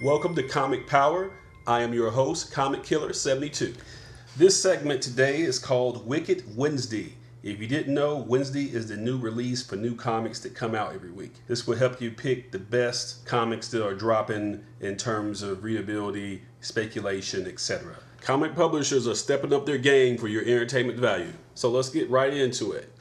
Welcome to Comic Power. I am your host, Comic Killer 72. This segment today is called Wicked Wednesday. If you didn't know, Wednesday is the new release for new comics that come out every week. This will help you pick the best comics that are dropping in terms of readability, speculation, etc. Comic publishers are stepping up their game for your entertainment value. So let's get right into it.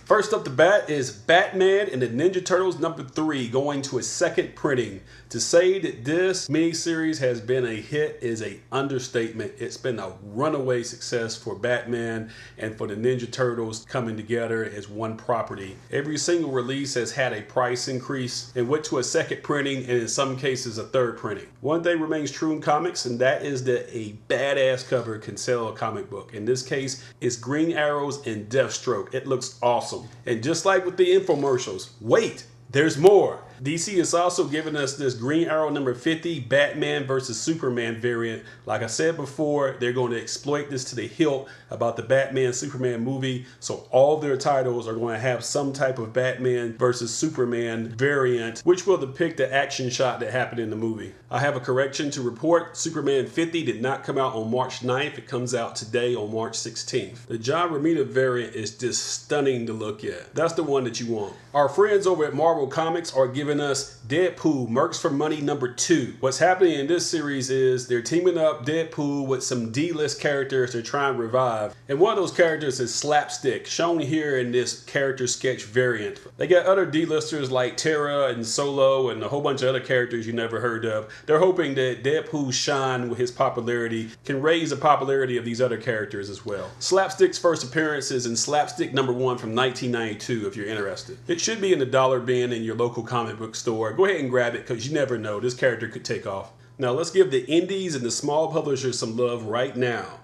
First up the bat is Batman and the Ninja Turtles #3 going to a second printing. To say that this miniseries has been a hit is an understatement. It's been a runaway success for Batman and for the Ninja Turtles coming together as one property. Every single release has had a price increase and went to a second printing and in some cases a third printing. One thing remains true in comics, and that is that a badass cover can sell a comic book. In this case, it's Green Arrows and Deathstroke. It looks awesome. And just like with the infomercials, wait, there's more. DC is also giving us this Green Arrow #50 Batman vs. Superman variant. Like I said before, they're going to exploit this to the hilt about the Batman Superman movie. So all their titles are going to have some type of Batman vs. Superman variant, which will depict the action shot that happened in the movie. I have a correction to report. Superman 50 did not come out on March 9th. It comes out today on March 16th. The John Romita variant is just stunning to look at. That's the one that you want. Our friends over at Marvel Comics are giving us Deadpool Mercs For Money #2. What's happening in this series is they're teaming up Deadpool with some D-list characters they're trying to revive. And one of those characters is Slapstick, shown here in this character sketch variant. They got other D-listers like Terra and Solo and a whole bunch of other characters you never heard of. They're hoping that Deadpool's shine with his popularity can raise the popularity of these other characters as well. Slapstick's first appearance is in Slapstick #1 from 1992 if you're interested. It should be in the dollar bin in your local comic book store. Go ahead and grab it because you never know, this character could take off. Now let's give the indies and the small publishers some love right now.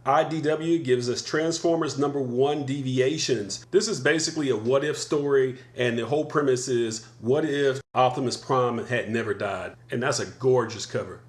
IDW gives us Transformers #1 Deviations. This is basically a what if story, and the whole premise is what if Optimus Prime had never died? And that's a gorgeous cover.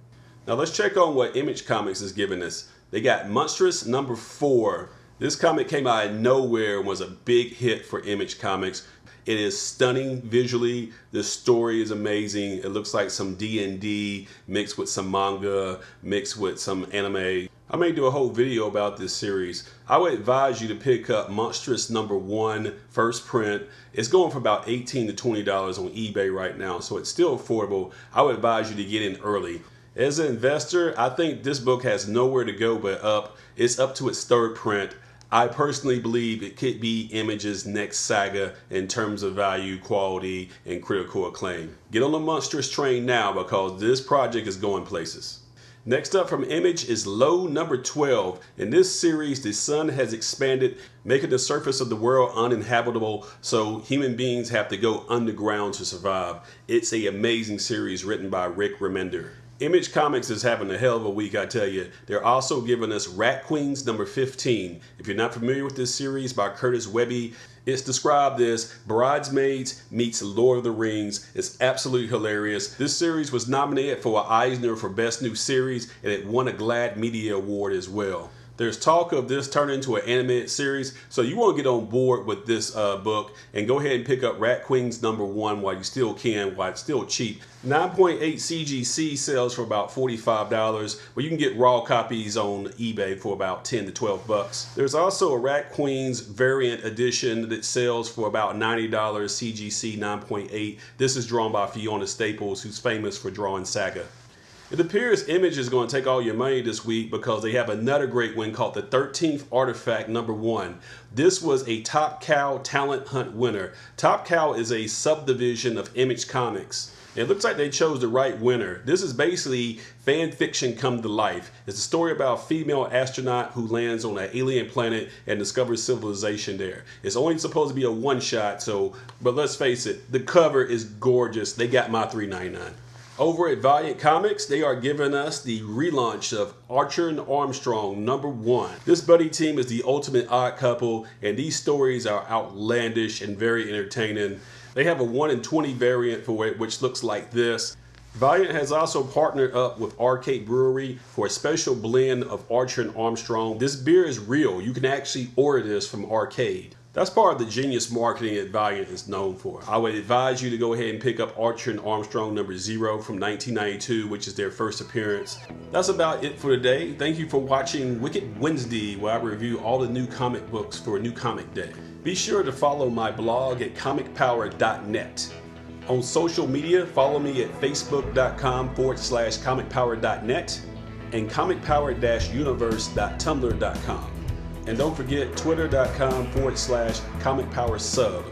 Now let's check on what Image Comics is giving us. They got Monstress #4. This comic came out of nowhere and was a big hit for Image Comics. It is stunning visually. The story is amazing. It looks like some D&D mixed with some manga, mixed with some anime. I may do a whole video about this series. I would advise you to pick up Monstress #1 first print. It's going for about $18 to $20 on eBay right now, so it's still affordable. I would advise you to get in early. As an investor, I think this book has nowhere to go but up. It's up to its third print. I personally believe it could be Image's next saga in terms of value, quality, and critical acclaim. Get on the Monstress train now because this project is going places. Next up from Image is Low #12. In this series, the sun has expanded, making the surface of the world uninhabitable, so human beings have to go underground to survive. It's an amazing series written by Rick Remender. Image Comics is having a hell of a week, I tell you. They're also giving us Rat Queens #15. If you're not familiar with this series by Curtis Webby, it's described as Bridesmaids meets Lord of the Rings. It's absolutely hilarious. This series was nominated for an Eisner for Best New Series, and it won a GLAAD Media Award as well. There's talk of this turning into an animated series, so you want to get on board with this book and go ahead and pick up Rat Queens #1 while you still can, while it's still cheap. 9.8 CGC sells for about $45, but you can get raw copies on eBay for about $10 to $12. There's also a Rat Queens variant edition that sells for about $90 CGC 9.8. This is drawn by Fiona Staples, who's famous for drawing Saga. It appears Image is going to take all your money this week because they have another great one called the 13th Artifact #1. This was a Top Cow Talent Hunt winner. Top Cow is a subdivision of Image Comics. It looks like they chose the right winner. This is basically fan fiction come to life. It's a story about a female astronaut who lands on an alien planet and discovers civilization there. It's only supposed to be a one-shot, but let's face it, the cover is gorgeous. They got my $3.99. Over at Valiant Comics, they are giving us the relaunch of Archer and Armstrong #1. This buddy team is the ultimate odd couple, and these stories are outlandish and very entertaining. They have a 1 in 20 variant for it, which looks like this. Valiant has also partnered up with Arcade Brewery for a special blend of Archer and Armstrong. This beer is real. You can actually order this from Arcade. That's part of the genius marketing that Valiant is known for. I would advise you to go ahead and pick up Archer and Armstrong #0 from 1992, which is their first appearance. That's about it for today. Thank you for watching Wicked Wednesday, where I review all the new comic books for a new comic day. Be sure to follow my blog at comicpower.net. On social media, follow me at facebook.com/comicpower.net and comicpower-universe.tumblr.com. And don't forget twitter.com/comicpowersub.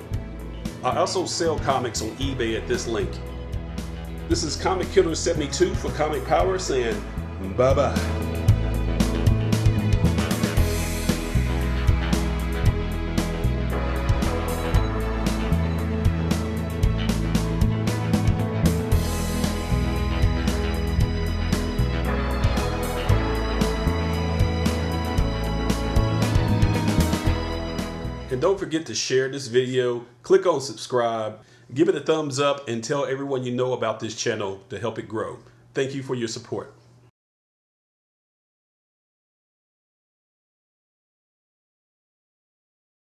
I also sell comics on eBay at this link. This is Comic Killer 72 for Comic Power saying bye-bye. And don't forget to share this video, click on subscribe, give it a thumbs up, and tell everyone you know about this channel to help it grow. Thank you for your support.